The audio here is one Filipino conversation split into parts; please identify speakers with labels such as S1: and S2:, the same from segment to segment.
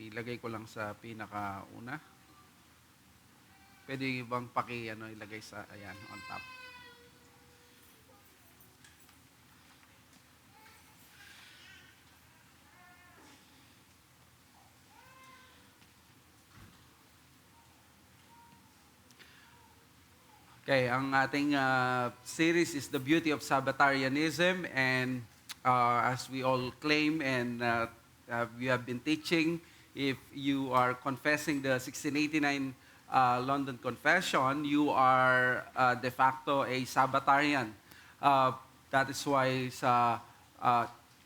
S1: ilagay ko lang sa pinakauna. Pwede bang ilagay sa, ayan, on top. Okay, ang ating series is The Beauty of Sabbatarianism, and as we all claim and we have been teaching, if you are confessing the 1689 London Confession, you are de facto a Sabbatarian. That is why sa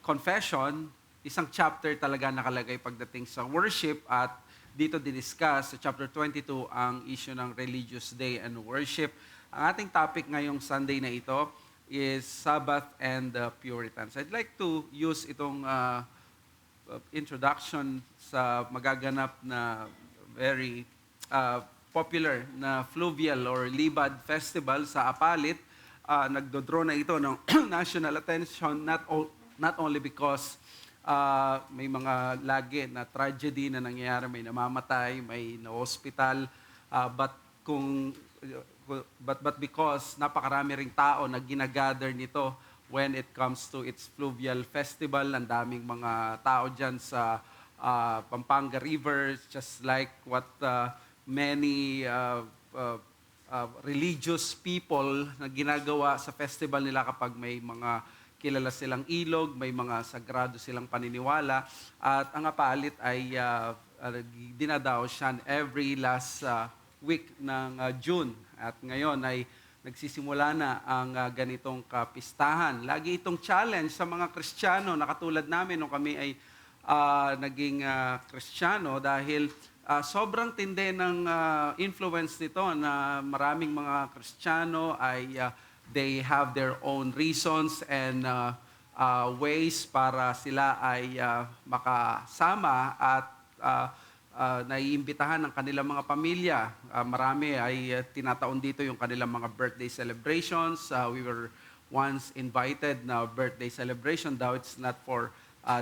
S1: confession, isang chapter talaga nakalagay pagdating sa worship, at dito diniscuss sa chapter 22 ang issue ng religious day and worship. Ang ating topic ngayong Sunday na ito is Sabbath and the Puritans. I'd like to use itong introduction sa magaganap na very popular na fluvial or libad festival sa Apalit. Nagdodraw na ito ng national attention not only because may mga lagi na tragedy na nangyayari, may namamatay, may na-hospital, but because napakarami ring tao na ginagather nito when it comes to its fluvial festival. Ang daming mga tao dyan sa Pampanga River, just like what many religious people na ginagawa sa festival nila kapag may mga kilala silang ilog, may mga sagrado silang paniniwala. At ang Apalit ay dinadaos siya every last week ng June. At ngayon ay nagsisimula na ang ganitong kapistahan. Lagi itong challenge sa mga Kristiyano na katulad namin nung kami ay naging Kristiyano, dahil sobrang tindi ng influence nito na maraming mga Kristiyano ay they have their own reasons and ways para sila ay makasama at naiimbitahan ng kanilang mga pamilya. Marami ay tinataon dito yung kanilang mga birthday celebrations. We were once invited na birthday celebration, daw it's not for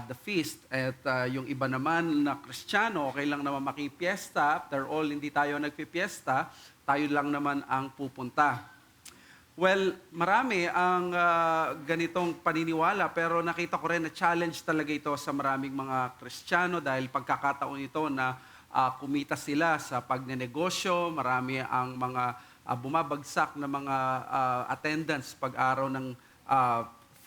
S1: the feast. At yung iba naman na Kristiyano, okay lang naman makipiesta. After all, hindi tayo nagpipiesta, tayo lang naman ang pupunta. Well, marami ang ganitong paniniwala, pero nakita ko rin na challenge talaga ito sa maraming mga Kristiyano dahil pagkakataon ito na kumita sila sa pagnenegosyo. Marami ang mga bumabagsak na mga attendance pag-araw ng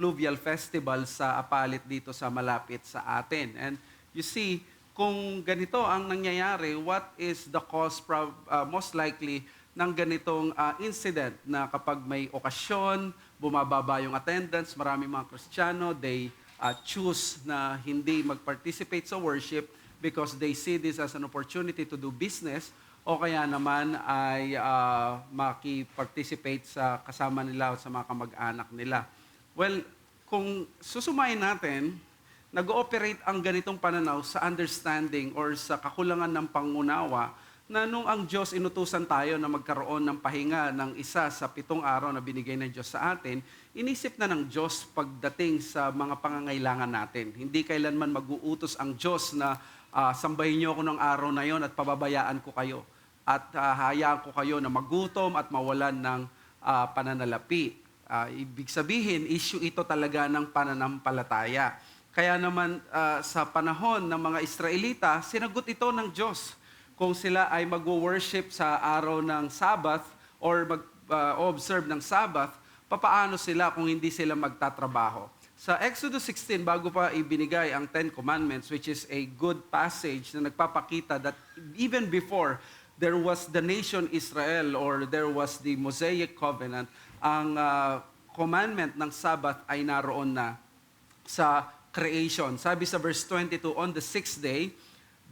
S1: fluvial festival sa Apalit dito sa malapit sa atin. And you see, kung ganito ang nangyayari, what is the cause most likely ng ganitong incident na kapag may okasyon, bumababa yung attendance, maraming mga Kristiyano, they choose na hindi mag-participate sa worship because they see this as an opportunity to do business, o kaya naman ay maki-participate sa kasama nila o sa mga kamag-anak nila. Well, kung susumayin natin, nag-ooperate ang ganitong pananaw sa understanding or sa kakulangan ng pangunawa na nung ang Diyos inutusan tayo na magkaroon ng pahinga ng isa sa 7 araw na binigay ng Diyos sa atin, inisip na ng Diyos pagdating sa mga pangangailangan natin. Hindi kailanman mag-uutos ang Diyos na sambahin niyo ako ng araw na yon at pababayaan ko kayo. At hayaan ko kayo na magutom at mawalan ng pananalapi. Ibig sabihin, issue ito talaga ng pananampalataya. Kaya naman sa panahon ng mga Israelita, sinagot ito ng Diyos. Kung sila ay mag-worship sa araw ng Sabbath or mag-observe ng Sabbath, papaano sila kung hindi sila magtatrabaho? Sa Exodus 16, bago pa ibinigay ang 10 Commandments, which is a good passage na nagpapakita that even before there was the nation Israel or there was the Mosaic Covenant, ang commandment ng Sabbath ay naroon na sa creation. Sabi sa verse 22, on the 6th day,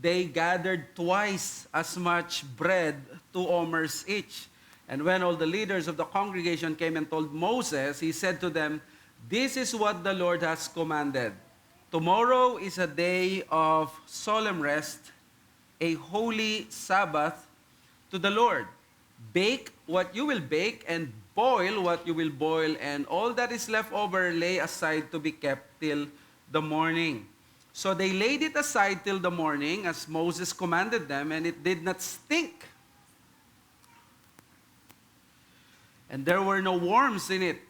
S1: they gathered twice as much bread, 2 omers each. And when all the leaders of the congregation came and told Moses, he said to them, this is what the Lord has commanded. Tomorrow is a day of solemn rest, a holy Sabbath to the Lord. Bake what you will bake and boil what you will boil, and all that is left over lay aside to be kept till the morning. So they laid it aside till the morning, as Moses commanded them, and it did not stink. And there were no worms in it.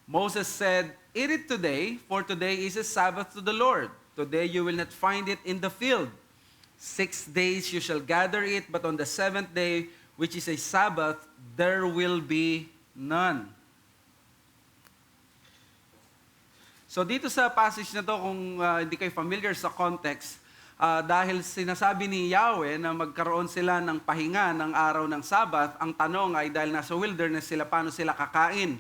S1: Moses said, "Eat it today, for today is a Sabbath to the Lord. Today you will not find it in the field. 6 days you shall gather it, but on the seventh day, which is a Sabbath, there will be none." So dito sa passage na to, kung hindi kayo familiar sa context, dahil sinasabi ni Yahweh na magkaroon sila ng pahinga ng araw ng Sabbath, ang tanong ay dahil nasa wilderness sila, paano sila kakain?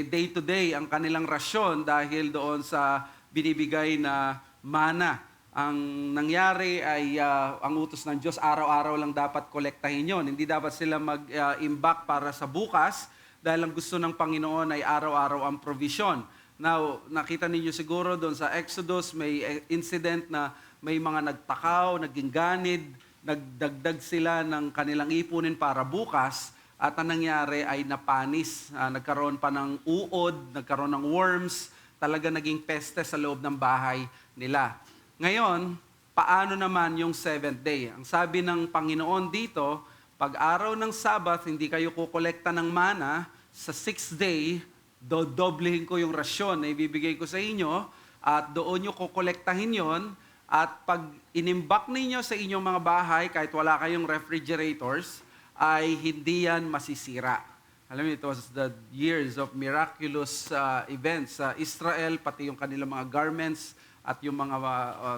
S1: Day to day ang kanilang rasyon dahil doon sa binibigay na mana. Ang nangyari ay ang utos ng Diyos, araw-araw lang dapat kolektahin yon. Hindi dapat sila mag-imbak para sa bukas dahil ang gusto ng Panginoon ay araw-araw ang provision. Now, nakita ninyo siguro doon sa Exodus, may incident na may mga nagtakaw, naging ganid, nagdagdag sila ng kanilang ipunin para bukas, at ang nangyari ay napanis. Nagkaroon pa ng uod, nagkaroon ng worms, talaga naging peste sa loob ng bahay nila. Ngayon, paano naman yung seventh day? Ang sabi ng Panginoon dito, pag araw ng Sabbath, hindi kayo kukolekta ng mana, sa sixth day, dodoblehin ko yung rasyon na ibibigay ko sa inyo, at doon nyo kukolektahin yon. At pag inimbak ninyo sa inyong mga bahay, kahit wala kayong refrigerators, ay hindi yan masisira. Alam niyo, it was the years of miraculous events sa Israel, pati yung kanilang mga garments at yung mga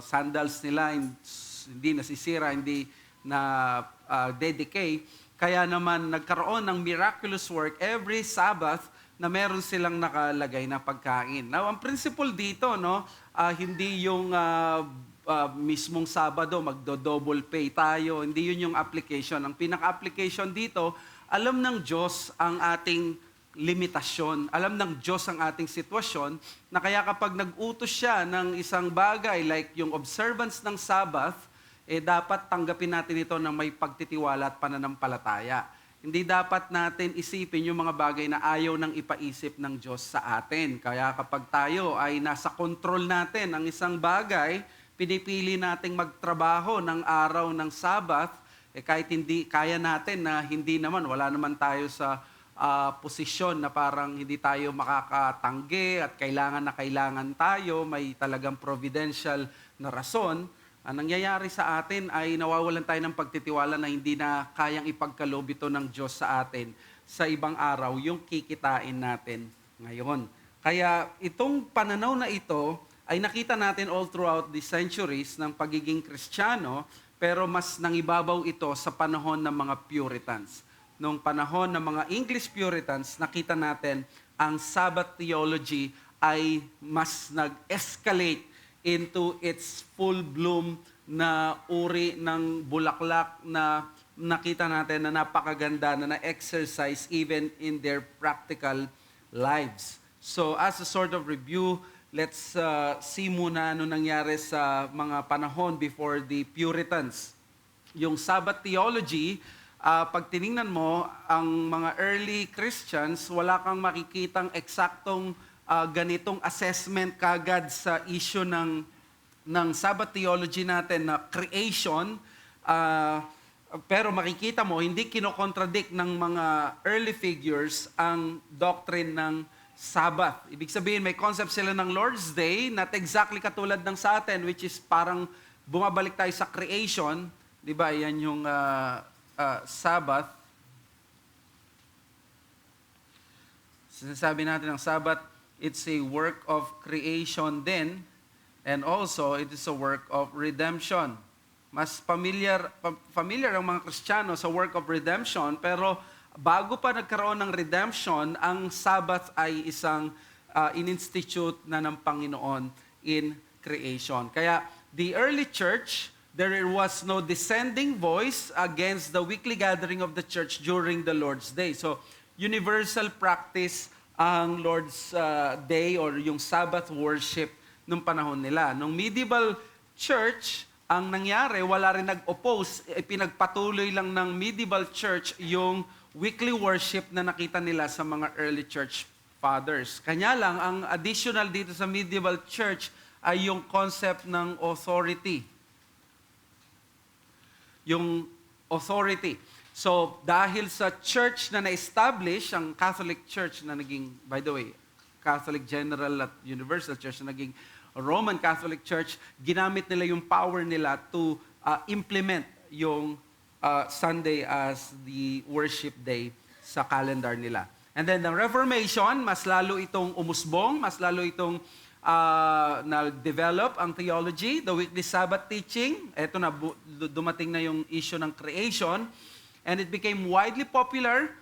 S1: sandals nila, hindi nasisira, hindi na decay. Kaya naman nagkaroon ng miraculous work every Sabbath na meron silang nakalagay na pagkain. Now, ang principle dito, no, hindi yung mismong Sabado, magdo-double pay tayo. Hindi yun yung application. Ang pinaka-application dito, alam ng Diyos ang ating limitasyon. Alam ng Diyos ang ating sitwasyon, na kaya kapag nag-utos siya ng isang bagay like yung observance ng Sabbath, dapat tanggapin natin ito ng may pagtitiwala at pananampalataya. Hindi dapat natin isipin yung mga bagay na ayaw nang ipaisip ng Diyos sa atin. Kaya kapag tayo ay nasa control natin ang isang bagay, pinipili nating magtrabaho ng araw ng Sabbath, kahit hindi kaya natin na hindi naman, wala naman tayo sa posisyon na parang hindi tayo makakatanggi at kailangan tayo, may talagang providential na rason. Ang nangyayari sa atin ay nawawalan tayo ng pagtitiwala na hindi na kayang ipagkaloob ito ng Diyos sa atin sa ibang araw, yung kikitain natin ngayon. Kaya itong pananaw na ito, ay nakita natin all throughout the centuries ng pagiging Kristiyano, pero mas nangibabaw ito sa panahon ng mga Puritans. Noong panahon ng mga English Puritans, nakita natin ang Sabbath theology ay mas nag-escalate into its full bloom na uri ng bulaklak na nakita natin na napakaganda na na-exercise even in their practical lives. So as a sort of review, let's see muna ano nangyari sa mga panahon before the Puritans. Yung Sabbath theology, pag tiningnan mo, ang mga early Christians, wala kang makikitang eksaktong ganitong assessment kagad sa issue ng Sabbath theology natin na creation. Pero makikita mo, hindi kinokontradict ng mga early figures ang doctrine ng Sabbath. Ibig sabihin, may concept sila ng Lord's Day, not exactly katulad ng sa atin, which is parang bumabalik tayo sa creation. Di ba? Yan yung Sabbath. Sinasabi natin ang Sabbath, it's a work of creation din, and also it is a work of redemption. Mas familiar ang mga Kristiyano sa work of redemption, pero bago pa nagkaroon ng redemption, ang Sabbath ay isang in-institute na ng Panginoon in creation. Kaya the early church, there was no dissenting voice against the weekly gathering of the church during the Lord's Day. So, universal practice ang Lord's Day or yung Sabbath worship nung panahon nila. Nung medieval church, ang nangyari, wala rin nag-oppose, pinagpatuloy lang ng medieval church yung weekly worship na nakita nila sa mga early church fathers. Kanya lang, ang additional dito sa medieval church ay yung concept ng authority. Yung authority. So, dahil sa church na na-establish, ang Catholic Church na naging, by the way, Catholic General at Universal Church na naging Roman Catholic Church, ginamit nila yung power nila to implement yung Sunday as the worship day sa calendar nila. And then the Reformation, mas lalo itong umusbong, mas lalo itong nag-develop ang theology, the weekly Sabbath teaching. Ito na, dumating na yung issue ng creation. And it became widely popular.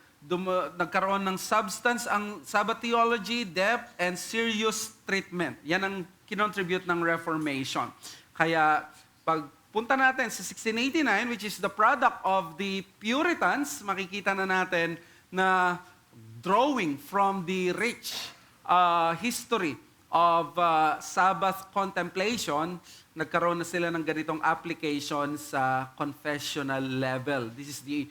S1: Nagkaroon ng substance ang Sabbath theology, depth, and serious treatment. Yan ang kinontribute ng Reformation. Kaya pag punta natin sa 1689, which is the product of the Puritans, makikita na natin na drawing from the rich history of Sabbath contemplation, nagkaroon na sila ng ganitong application sa confessional level. This is the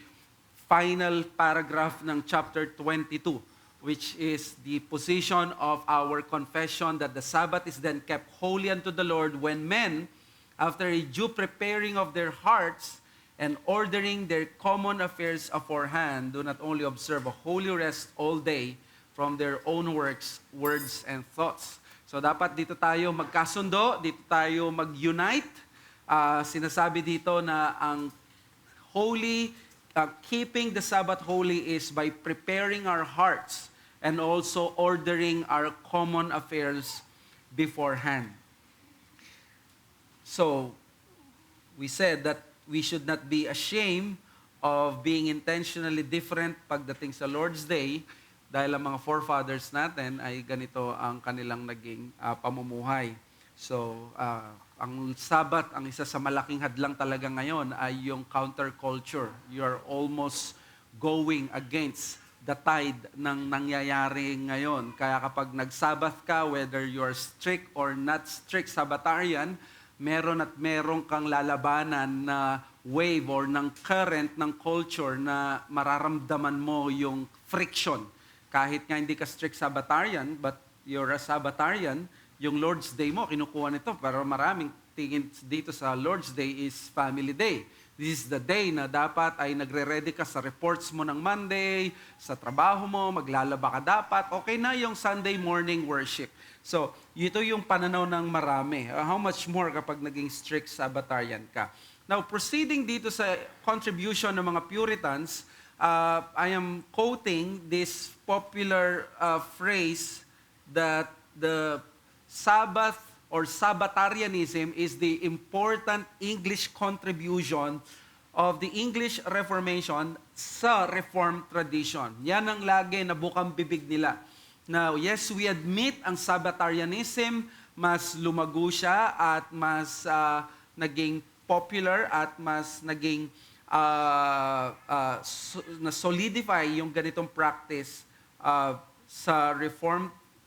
S1: final paragraph ng chapter 22, which is the position of our confession that the Sabbath is then kept holy unto the Lord when men, after a due preparing of their hearts and ordering their common affairs aforehand, do not only observe a holy rest all day from their own works, words, and thoughts. So dapat dito tayo magkasundo, dito tayo mag-unite. Sinasabi dito na ang holy, keeping the Sabbath holy is by preparing our hearts and also ordering our common affairs beforehand. So, we said that we should not be ashamed of being intentionally different pagdating sa Lord's Day dahil ang mga forefathers natin ay ganito ang kanilang naging pamumuhay. So, ang Sabbath, ang isa sa malaking hadlang talaga ngayon ay yung counterculture. You are almost going against the tide ng nangyayari ngayon. Kaya kapag nag-Sabbath ka, whether you are strict or not strict Sabbatarian, meron at meron kang lalabanan na wave or ng current ng culture na mararamdaman mo yung friction. Kahit nga hindi ka strict Sabbatarian, but you're a Sabbatarian, yung Lord's Day mo, kinukuha nito. Pero maraming tingin dito sa Lord's Day is family day. This is the day na dapat ay nagre-ready ka sa reports mo ng Monday, sa trabaho mo, maglalaba ka dapat. Okay na yung Sunday morning worship. So, ito yung pananaw ng marami. How much more kapag naging strict Sabbatarian ka. Now, proceeding dito sa contribution ng mga Puritans, I am quoting this popular phrase that the Sabbath or Sabbatarianism is the important English contribution of the English Reformation sa Reformed tradition. Yan ang lagi na bukang bibig nila. Now, yes, we admit ang Sabbatarianism, mas lumago siya at mas naging popular at mas naging na-solidify yung ganitong practice sa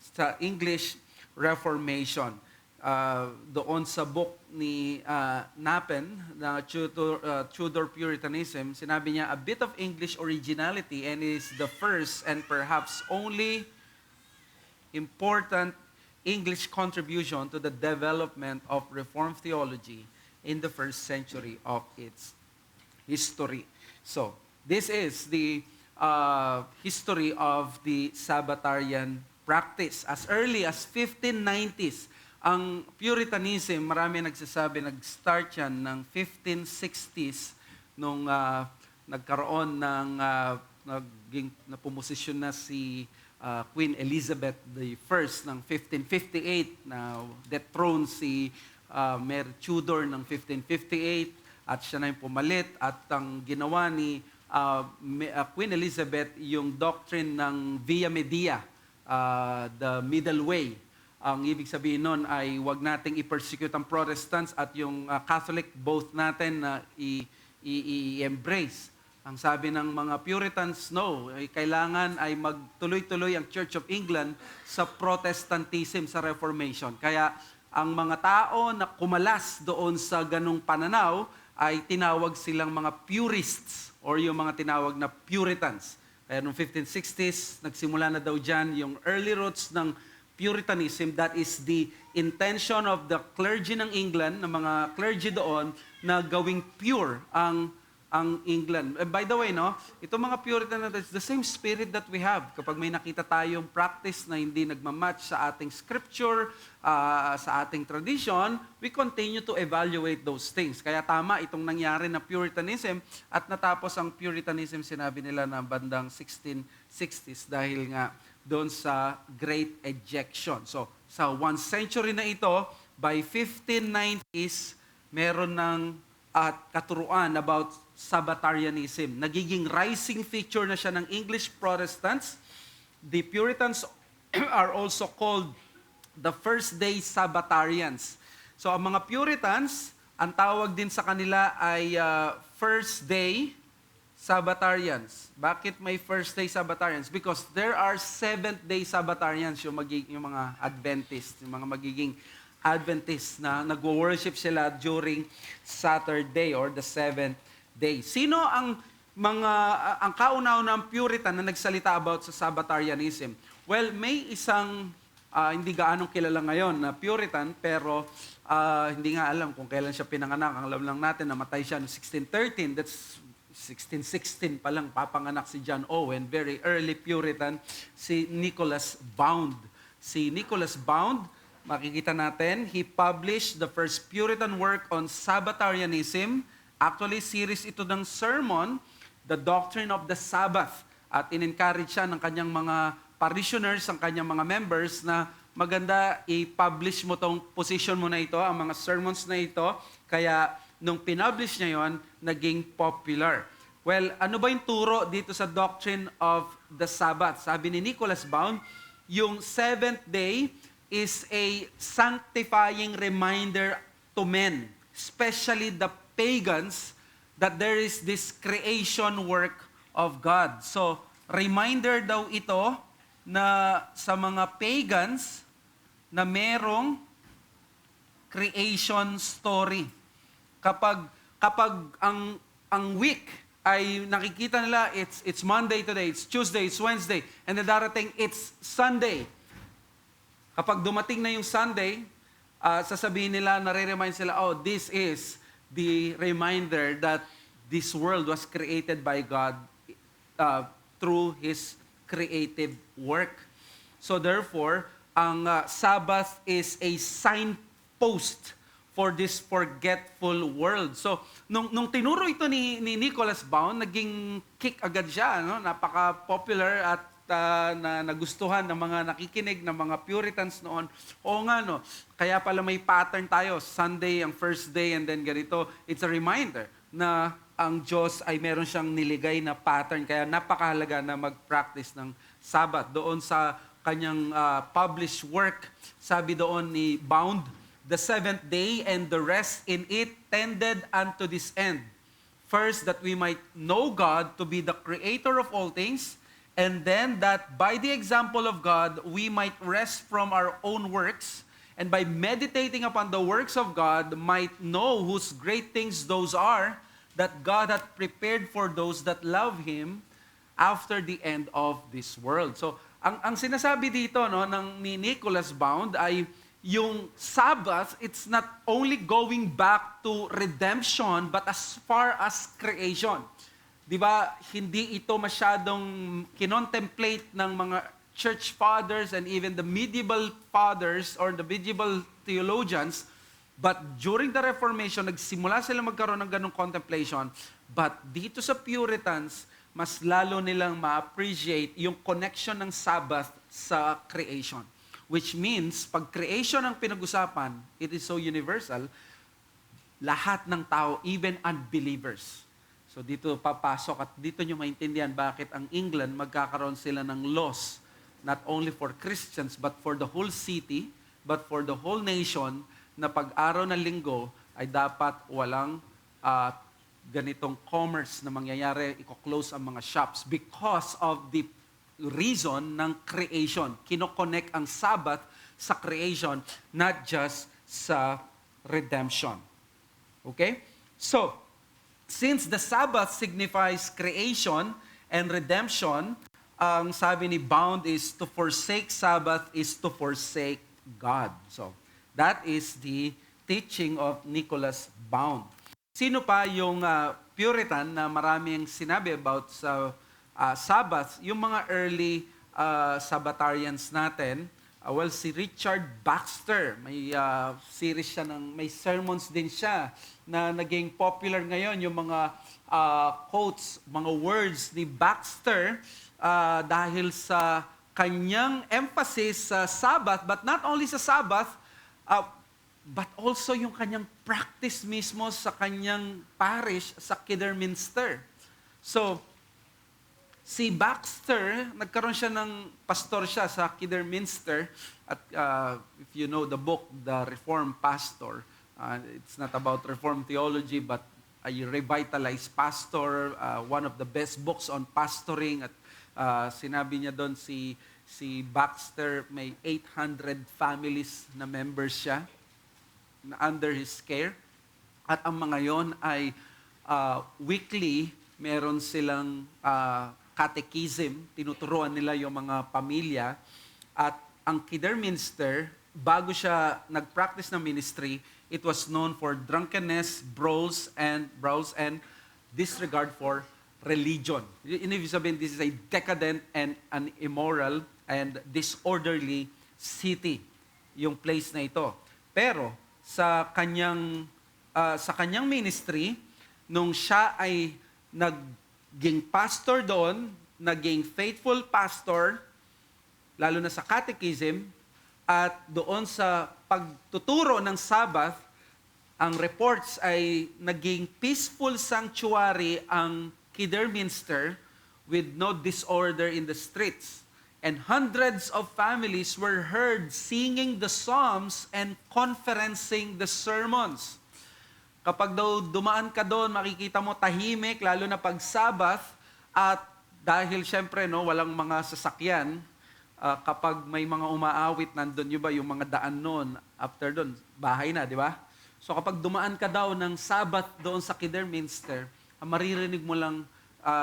S1: sa English Reformation. Doon sa book ni Napen, na Tudor Puritanism, sinabi niya, a bit of English originality and is the first and perhaps only important English contribution to the development of Reformed theology in the first century of its history. So, this is the history of the Sabbatarian practice. As early as 1590s, ang Puritanism, marami nagsasabi, nag-start yan ng 1560s nung nagkaroon ng napumosisyon na si Queen Elizabeth I ng 1558 na dethroned si Mary Tudor ng 1558 at siya na yung pumalit at ang ginawa ni Queen Elizabeth yung doctrine ng Via Media, the middle way. Ang ibig sabihin nun ay wag nating i-persecute ang Protestants at yung Catholic both natin na i-embrace. Ang sabi ng mga Puritans, no, kailangan ay magtuloy-tuloy ang Church of England sa Protestantism, sa Reformation. Kaya ang mga tao na kumalas doon sa ganong pananaw ay tinawag silang mga purists or yung mga tinawag na Puritans. Kaya noong 1560s, nagsimula na daw dyan yung early roots ng Puritanism, that is the intention of the clergy ng England, ng mga clergy doon, na gawing pure ang England. And by the way, no, itong mga Puritan, it's the same spirit that we have. Kapag may nakita tayong practice na hindi nagmamatch sa ating scripture, sa ating tradition, we continue to evaluate those things. Kaya tama itong nangyari na Puritanism, at natapos ang Puritanism, sinabi nila na bandang 1660s dahil nga doon sa Great Ejection. So, sa 1 century na ito, by 1590s, meron ng katuruan about Sabbatarianism. Nagiging rising feature na siya ng English Protestants. The Puritans are also called the first day Sabbatarians. So ang mga Puritans, ang tawag din sa kanila ay first day Sabbatarians. Bakit may first day Sabbatarians? Because there are seventh day Sabbatarians, yung mga Adventists, yung mga magiging Adventists na nagwo-worship sila during Saturday or the seventh day. Sino ang kauna-unang Puritan na nagsalita about sa Sabbatarianism? Well, may isang hindi gaanong kilala ngayon na Puritan, pero hindi nga alam kung kailan siya pinanganak. Ang alam lang natin, namatay siya noong 1613. That's 1616 pa lang papanganak si John Owen, very early Puritan, si Nicholas Bound. Si Nicholas Bound, makikita natin, he published the first Puritan work on Sabbatarianism. Actually, series ito ng sermon, The Doctrine of the Sabbath. At in-encourage siya ng kanyang mga parishioners, ang kanyang mga members, na maganda i-publish mo tong position mo na ito, ang mga sermons na ito. Kaya nung pinublish niya yon, naging popular. Well, ano ba yung turo dito sa Doctrine of the Sabbath? Sabi ni Nicholas Bound, yung seventh day is a sanctifying reminder to men, especially the pagans, that there is this creation work of God. So, reminder daw ito na sa mga pagans na merong creation story. Kapag ang week ay nakikita nila, it's Monday today, it's Tuesday, it's Wednesday, and then darating it's Sunday. Kapag dumating na yung Sunday, sasabihin nila, nare-remind sila, oh, this is the reminder that this world was created by God through His creative work. So therefore, ang Sabbath is a signpost for this forgetful world. So nung tinuro ito ni Nicholas Bound, naging kick agad siya, no? Napaka-popular at na nagustuhan ng mga nakikinig ng mga Puritans noon. Oo nga, no? Kaya pala may pattern tayo. Sunday ang first day and then ganito. It's a reminder na ang Diyos ay meron siyang niligay na pattern. Kaya napakahalaga na mag-practice ng Sabbath. Doon sa kanyang published work, sabi doon ni Bound, the seventh day and the rest in it tended unto this end. First, that we might know God to be the creator of all things, and then that by the example of God, we might rest from our own works, and by meditating upon the works of God, might know whose great things those are, that God hath prepared for those that love Him after the end of this world. So, ang sinasabi dito ni Nicholas Bound ay yung Sabbath, it's not only going back to redemption, but as far as creation. Di ba, hindi ito masyadong kinontemplate ng mga church fathers and even the medieval fathers or the medieval theologians, but during the Reformation, nagsimula sila magkaroon ng ganong contemplation. But dito sa Puritans, mas lalo nilang ma-appreciate yung connection ng Sabbath sa creation. Which means, pag creation ang pinag-usapan, it is so universal, lahat ng tao, even unbelievers. So dito papasok at dito nyo maintindihan bakit ang England magkakaroon sila ng laws, not only for Christians, but for the whole city, but for the whole nation, na pag-araw ng linggo ay dapat walang ganitong commerce na mangyayari, i-close ang mga shops because of the reason ng creation. Kino-connect ang Sabbath sa creation, not just sa redemption. Okay? So, since the Sabbath signifies creation and redemption, ang sabi ni Bound is to forsake Sabbath is to forsake God. So, that is the teaching of Nicholas Bound. Sino pa yung Puritan na maraming sinabi about sa Sabbath? Yung mga early Sabbatarians natin, well, si Richard Baxter, may series siya may sermons din siya na naging popular ngayon, yung mga quotes, mga words ni Baxter dahil sa kanyang emphasis sa Sabbath, but not only sa Sabbath, but also yung kanyang practice mismo sa kanyang parish sa Kidderminster. So, si Baxter, nagkaroon siya ng pastor siya sa Kidderminster. At if you know the book, The Reformed Pastor, it's not about Reformed theology, but a revitalized pastor, one of the best books on pastoring. At sinabi niya doon si Baxter, may 800 families na members siya na under his care. At ang mga yon ay weekly, meron silang catechism, tinuturuan nila yung mga pamilya. At ang Kidderminster, bago siya nag-practice ng ministry, it was known for drunkenness, brawls, and disregard for religion. Ibig sabihin, this is a decadent and an immoral and disorderly city, yung place na ito. Pero sa kanyang ministry, nung siya ay naging pastor doon, naging faithful pastor, lalo na sa catechism, at doon sa pagtuturo ng Sabbath, ang reports ay naging peaceful sanctuary ang Kidderminster with no disorder in the streets. And hundreds of families were heard singing the psalms and conferencing the sermons. Kapag daw dumaan ka doon, makikita mo tahimik, lalo na pag Sabbath, at dahil syempre walang mga sasakyan, kapag may mga umaawit, nandun yun ba yung mga daan noon, after doon, bahay na, di ba? So kapag dumaan ka daw ng Sabbath doon sa Kidderminster, ang maririnig mo lang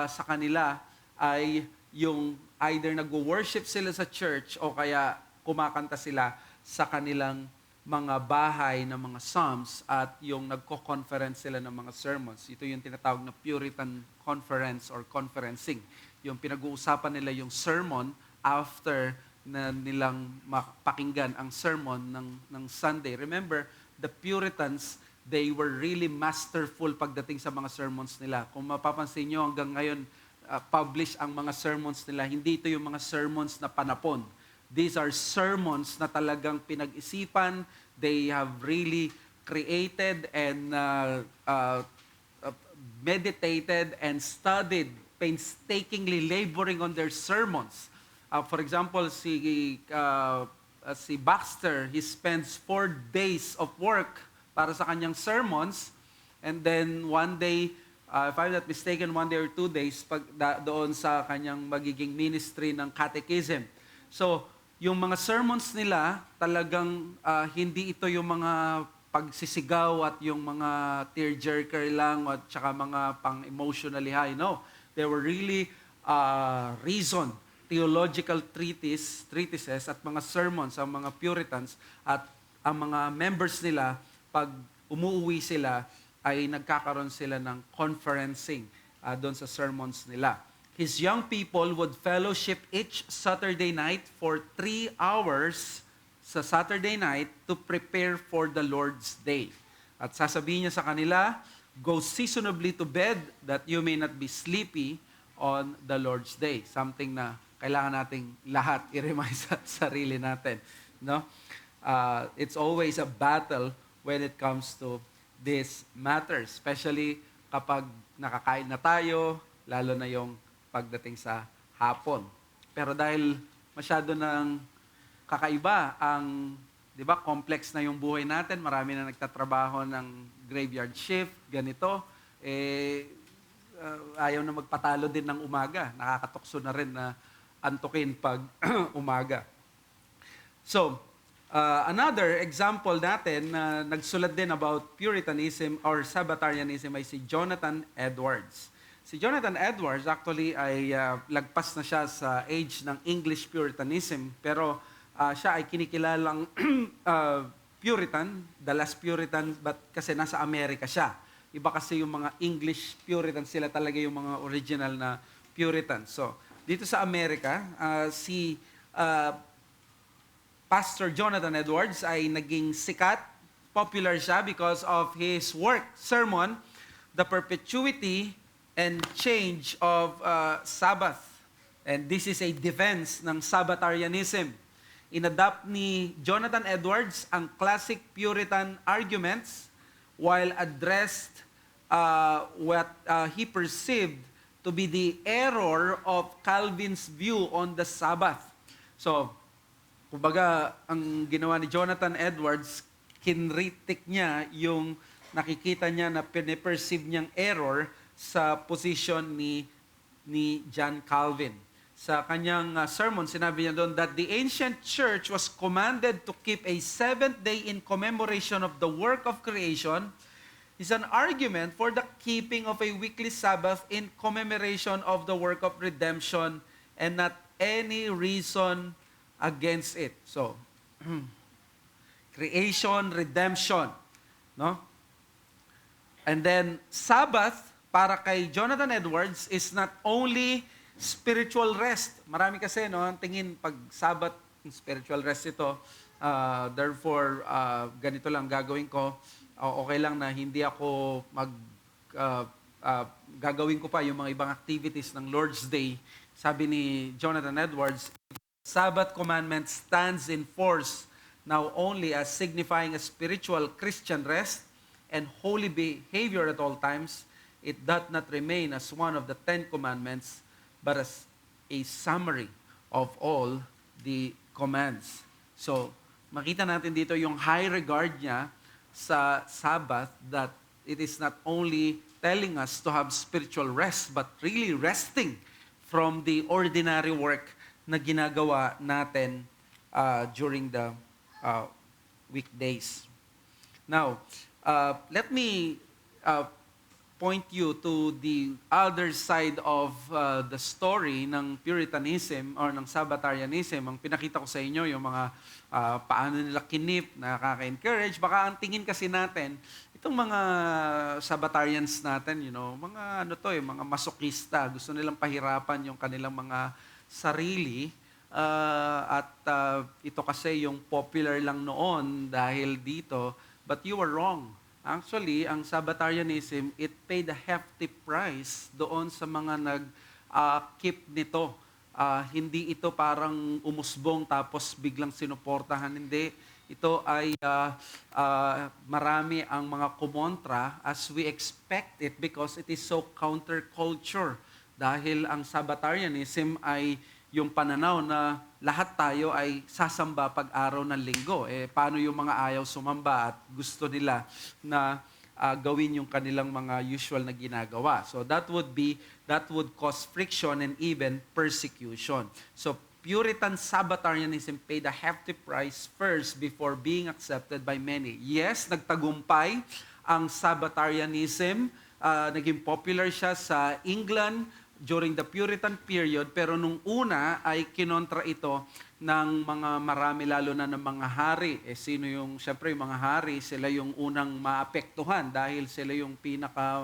S1: sa kanila ay yung either nag-worship sila sa church o kaya kumakanta sila sa kanilang mga bahay ng mga psalms at yung nagko-conference sila ng mga sermons. Ito yung tinatawag na Puritan conference or conferencing. Yung pinag-uusapan nila yung sermon after na nilang mapakinggan ang sermon ng Sunday. Remember, the Puritans, they were really masterful pagdating sa mga sermons nila. Kung mapapansin nyo, hanggang ngayon, publish ang mga sermons nila. Hindi ito yung mga sermons na panapon. These are sermons na talagang pinag-isipan. They have really created and meditated and studied, painstakingly laboring on their sermons. For example, si Baxter, he spends 4 days of work para sa kanyang sermons, and then one day, if I'm not mistaken, 1 day or 2 days doon sa kanyang magiging ministry ng catechism. So, yung mga sermons nila, talagang hindi ito yung mga pagsisigaw at yung mga tearjerker lang at saka mga pang-emotionally high. No, they were really reasoned, theological treatises at mga sermons ang mga Puritans, at ang mga members nila, pag umuwi sila, ay nagkakaroon sila ng conferencing doon sa sermons nila. His young people would fellowship each Saturday night for 3 hours sa Saturday night to prepare for the Lord's Day. At sasabihin niya sa kanila, go seasonably to bed that you may not be sleepy on the Lord's Day. Something na kailangan nating lahat i-remind sa sarili natin. No? It's always a battle when it comes to this matters, especially kapag nakakain na tayo, lalo na yung pagdating sa hapon. Pero dahil masyado ng kakaiba ang, 'di ba, complex na yung buhay natin, marami na nagtatrabaho ng graveyard shift, ganito, ayaw na magpatalo din ng umaga. Nakakatukso na rin na antukin pag umaga. So, another example natin na nagsulat din about Puritanism or Sabbatarianism ay si Jonathan Edwards. Si Jonathan Edwards actually ay lagpas na siya sa age ng English Puritanism, pero siya ay kinikilalang Puritan, the last Puritan, but kasi nasa Amerika siya. Iba kasi yung mga English Puritans, sila talaga yung mga original na Puritans. So, dito sa Amerika, si Pastor Jonathan Edwards ay naging sikat, popular siya because of his work, sermon, The Perpetuity and Change of Sabbath. And this is a defense ng Sabbatarianism. Inadapt ni Jonathan Edwards ang classic Puritan arguments while addressed what he perceived to be the error of Calvin's view on the Sabbath. So, kumbaga, ang ginawa ni Jonathan Edwards, kinritik niya yung nakikita niya na piniperceive niyang error sa position ni John Calvin. Sa kanyang sermon, sinabi niya doon that the ancient church was commanded to keep a seventh day in commemoration of the work of creation is an argument for the keeping of a weekly Sabbath in commemoration of the work of redemption and not any reason against it. So, creation, redemption, no? And then Sabbath para kay Jonathan Edwards is not only spiritual rest. Marami kasi no, ang tingin pag Sabbath, spiritual rest ito. Therefore, ganito lang gagawin ko. Okay lang na hindi ako gagawin ko pa yung mga ibang activities ng Lord's Day. Sabi ni Jonathan Edwards, Sabbath commandment stands in force now only as signifying a spiritual Christian rest and holy behavior at all times. It doth not remain as one of the 10 commandments, but as a summary of all the commands. So, makita natin dito yung high regard niya sa Sabbath, that it is not only telling us to have spiritual rest, but really resting from the ordinary work na ginagawa natin during the weekdays. Now, let me point you to the other side of the story ng Puritanism or ng Sabbatarianism. Ang pinakita ko sa inyo, yung mga paano nila kinip, nakaka-encourage. Baka ang tingin kasi natin, itong mga Sabbatarians natin, mga mga masokista, gusto nilang pahirapan yung kanilang mga sarili. Ito kasi yung popular lang noon dahil dito, but you were wrong. Actually, ang Sabbatarianism, it paid a hefty price doon sa mga nag-keep nito. Hindi ito parang umusbong tapos biglang sinuportahan. Hindi. Ito ay marami ang mga kumontra as we expect it because it is so counterculture. Dahil ang Sabbatarianism ay yung pananaw na lahat tayo ay sasamba pag araw ng linggo. Paano yung mga ayaw sumamba at gusto nila na gawin yung kanilang mga usual na ginagawa. So that would cause friction and even persecution. So Puritan Sabbatarianism paid a hefty price first before being accepted by many. Yes, nagtagumpay ang Sabbatarianism. Naging popular siya sa England during the Puritan period, pero nung una ay kinontra ito ng mga marami, lalo na ng mga hari. Sino yung, syempre yung mga hari, sila yung unang maapektuhan dahil sila yung pinaka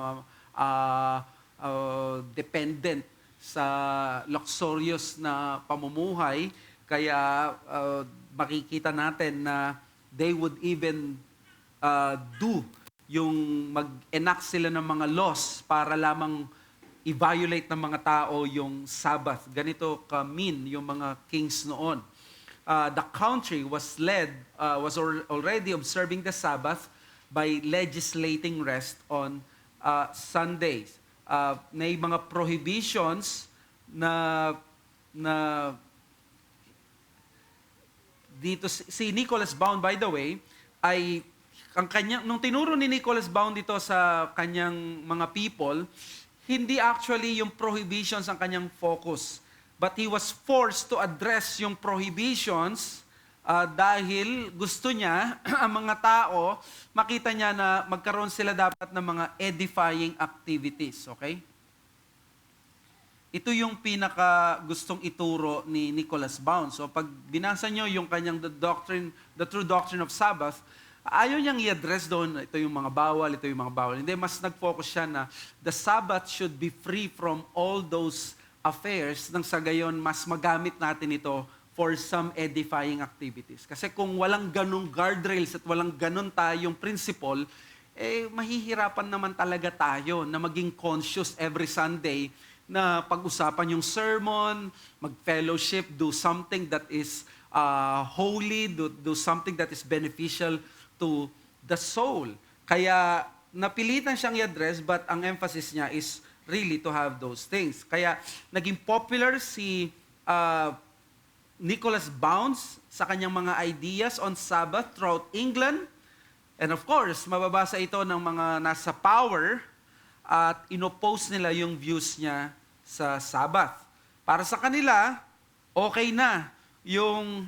S1: dependent sa luxurious na pamumuhay. Kaya makikita natin na they would even do yung mag-enact sila ng mga laws para lamang i-violate ng mga tao yung Sabbath. Ganito ka-mean yung mga kings noon. The country was already observing the Sabbath by legislating rest on Sundays. May mga prohibitions na dito si Nicholas Bound, by the way, ay nung tinuro ni Nicholas Bound dito sa kanyang mga people, hindi actually yung prohibitions ang kanyang focus. But he was forced to address yung prohibitions dahil gusto niya, ang mga tao, makita niya na magkaroon sila dapat ng mga edifying activities. Okay?
S2: ito yung pinaka gustong ituro ni Nicholas Bounds. So pag binasa nyo yung kanyang the True Doctrine of Sabbath, ayaw niyang i-address doon, ito yung mga bawal, ito yung mga bawal. Hindi, mas nag-focus siya na the Sabbath should be free from all those affairs nang sa gayon mas magamit natin ito for some edifying activities. Kasi kung walang ganong guardrails at walang ganon tayong principle, mahihirapan naman talaga tayo na maging conscious every Sunday na pag-usapan yung sermon, mag-fellowship, do something that is holy, do something that is beneficial to the soul. Kaya napilitan siyang i-address, but ang emphasis niya is really to have those things. Kaya naging popular si Nicholas Bounds sa kanyang mga ideas on Sabbath throughout England. And of course, mababasa ito ng mga nasa power at inopose nila yung views niya sa Sabbath. Para sa kanila, okay na yung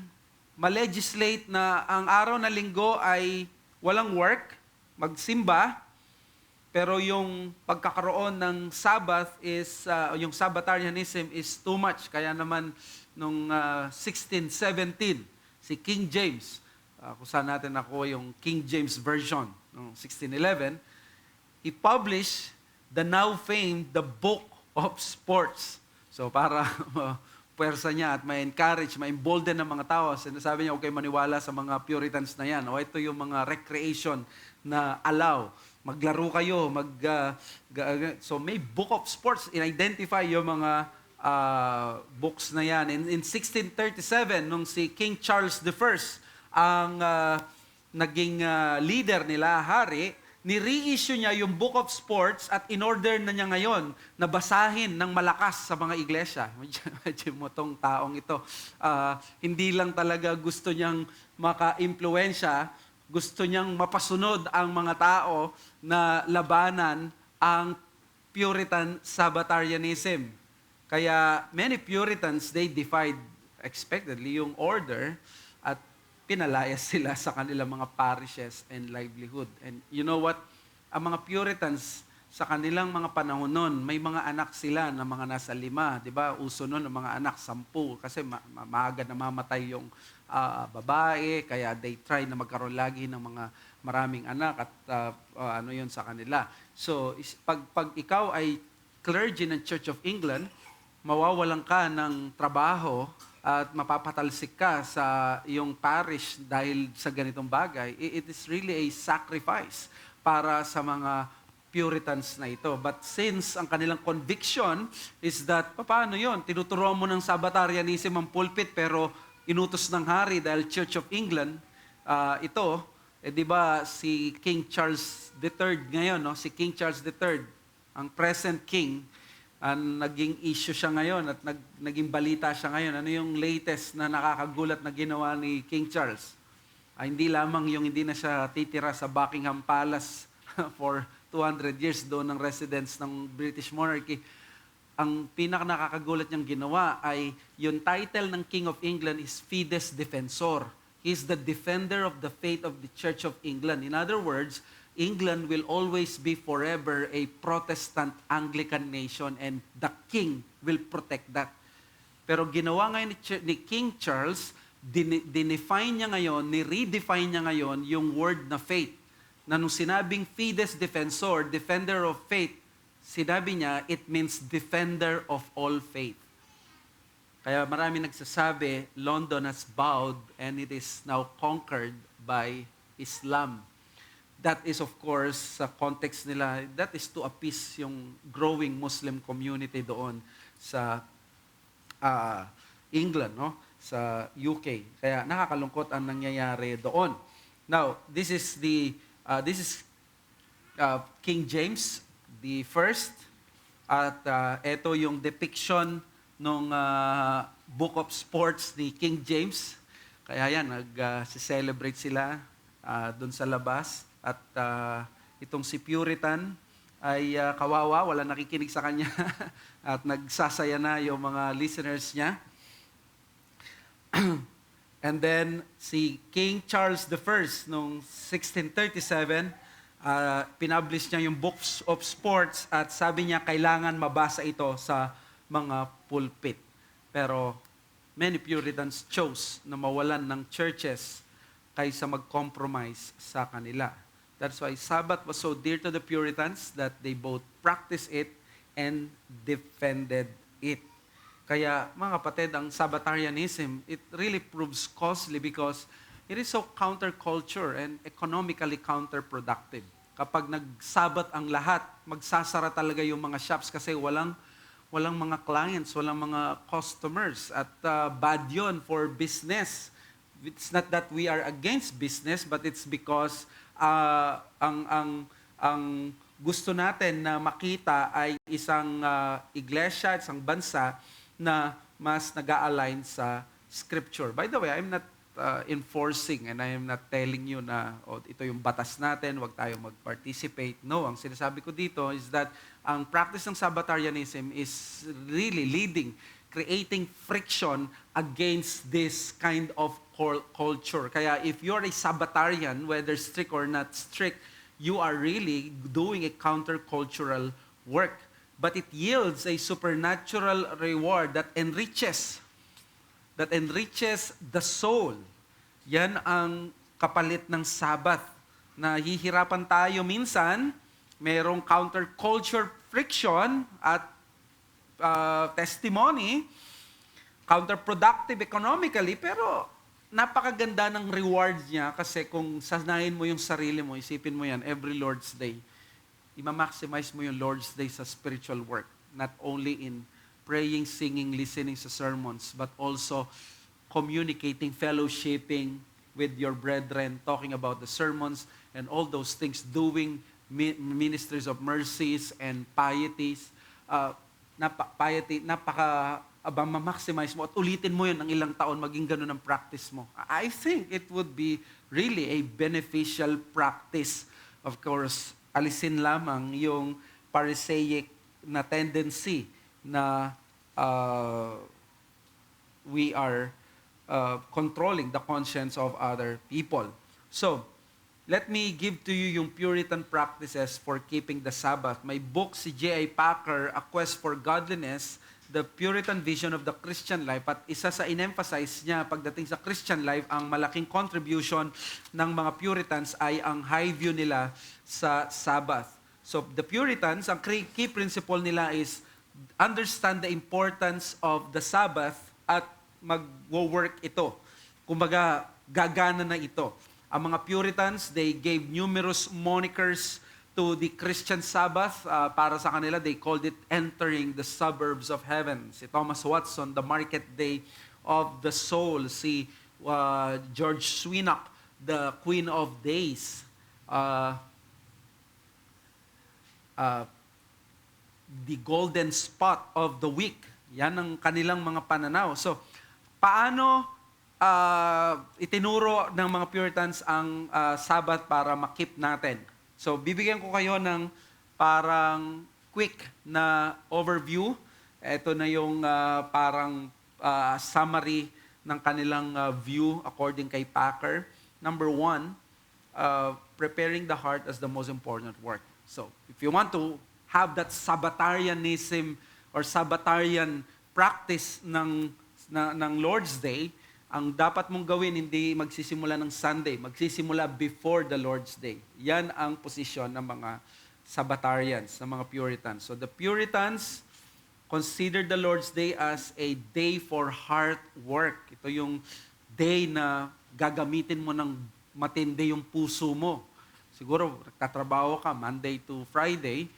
S2: ma-legislate na ang araw na linggo ay walang work, magsimba, pero yung pagkakaroon ng Sabbath is, yung Sabbatarianism is too much. Kaya naman, nung 1617, si King James, kung saan natin nakuha yung King James Version, noong 1611, he published the now famed The Book of Sports. So para puwersa niya at ma-encourage, ma-embolden ng mga tao. Sinasabi niya, okay, maniwala sa mga Puritans na yan. O ito yung mga recreation na allow. Maglaro kayo, so may Book of Sports, in-identify yung mga books na yan. In 1637, nung si King Charles I ang naging leader nila, hari, ni-reissue niya yung Book of Sports at in-order na niya ngayon na basahin ng malakas sa mga iglesia. Medyo mo tong taong ito. Hindi lang talaga gusto niyang maka-impluensya, gusto niyang mapasunod ang mga tao na labanan ang Puritan Sabbatarianism. Kaya many Puritans, they defied expectedly yung order at pinalayas sila sa kanilang mga parishes and livelihood. And you know what? Ang mga Puritans, sa kanilang mga panahon nun, may mga anak sila na mga nasa 5. Di ba? Uso nun ang mga anak, 10. Kasi maaga na mamatay yung babae, kaya they try na magkaroon lagi ng mga maraming anak at ano yun sa kanila. So, pag ikaw ay clergy ng Church of England, mawawalan ka ng trabaho at mapapatalsik ka sa iyong parish dahil sa ganitong bagay. It is really a sacrifice para sa mga Puritans na ito. But since ang kanilang conviction is that, paano yun? Tinuturuan mo ng Sabbatarianism ang pulpit pero inutos ng hari dahil Church of England, ito, di ba si King Charles III ngayon, no? Si King Charles III, ang present king, naging issue siya ngayon at naging balita siya ngayon. Ano yung latest na nakakagulat na ginawa ni King Charles? Hindi lamang yung hindi na siya titira sa Buckingham Palace for 200 years doon ng residence ng British monarchy. Ang pinaka nakakagulat niyang ginawa ay yung title ng King of England is Fides Defensor. He's the defender of the faith of the Church of England. In other words, England will always be forever a Protestant Anglican nation and the king will protect that. Pero ginawa ngayon ni King Charles, dinefine niya ngayon, ni-redefine niya ngayon yung word na faith. Na nung sinabing Fides Defensor, defender of faith, sinabi niya, it means defender of all faith. Kaya marami nagsasabi, London has bowed and it is now conquered by Islam. That is, of course, sa context nila, that is to appease yung growing Muslim community doon sa England, no? Sa UK. Kaya nakakalungkot ang nangyayari doon. Now, this is King James the first, at ito yung depiction ng Book of Sports ni King James. Kaya yan, nag-celebrate sila doon sa labas. At itong si Puritan ay kawawa, wala nakikinig sa kanya at nagsasaya na yung mga listeners niya. And then si King Charles I noong 1637, pinublish niya yung Books of Sports at sabi niya kailangan mabasa ito sa mga pulpit. Pero many Puritans chose na mawalan ng churches kaysa mag-compromise sa kanila. That's why Sabbath was so dear to the Puritans that they both practiced it and defended it. Kaya mga kapatid, ang Sabbatarianism, it really proves costly because it is so counterculture and economically counterproductive. Kapag nag-Sabbath ang lahat, magsasara talaga yung mga shops kasi walang mga clients, walang mga customers. At bad yun for business. It's not that we are against business, but it's because ang gusto natin na makita ay isang iglesia, isang bansa na mas nag-a-align sa Scripture. By the way, I'm not enforcing and I am not telling you na ito yung batas natin, wag tayong mag-participate. No, ang sinasabi ko dito is that ang practice ng Sabbatarianism is really creating friction against this kind of culture. Kaya if you're a Sabbatarian, whether strict or not strict, you are really doing a countercultural work. But it yields a supernatural reward that enriches the soul. Yan ang kapalit ng Sabbath. Nahihirapan tayo minsan, merong counterculture friction at testimony, counterproductive economically, pero napakaganda ng reward niya kasi kung sanayin mo yung sarili mo, isipin mo yan, every Lord's Day, i-maximize mo yung Lord's Day sa spiritual work, not only in praying, singing, listening sa sermons, but also communicating, fellowshipping with your brethren, talking about the sermons and all those things, doing ministries of mercies and pieties. Ma-maximize mo at ulitin mo yun ng ilang taon, maging ganun ang practice mo. I think it would be really a beneficial practice. Of course, alisin lamang yung Pharisaic na tendency na we are controlling the conscience of other people. So, let me give to you yung Puritan practices for keeping the Sabbath. May book si J.I. Packer, A Quest for Godliness, The Puritan Vision of the Christian Life. At isa sa in-emphasize niya pagdating sa Christian life, ang malaking contribution ng mga Puritans ay ang high view nila sa Sabbath. So the Puritans, ang key principle nila is understand the importance of the Sabbath at mag-work ito. Kumbaga, gagana na ito. Ang mga Puritans, they gave numerous monikers to the Christian Sabbath. Para sa kanila, they called it entering the suburbs of heaven. Si Thomas Watson, the market day of the soul. Si George Swinnock, the Queen of Days. The golden spot of the week. Yan ang kanilang mga pananaw. So, paano itinuro ng mga Puritans ang Sabbath para makip natin? So, bibigyan ko kayo ng parang quick na overview. Ito na yung parang summary ng kanilang view according kay Packer. Number 1, preparing the heart as the most important work. So, if you want to have that Sabbatarianism or Sabbatarian practice ng Lord's Day, ang dapat mong gawin, hindi magsisimula ng Sunday, magsisimula before the Lord's Day. Yan ang posisyon ng mga Sabbatarians, ng mga Puritans. So the Puritans considered the Lord's Day as a day for heart work. Ito yung day na gagamitin mo ng matindi yung puso mo. Siguro, nagtatrabaho ka Monday to Friday,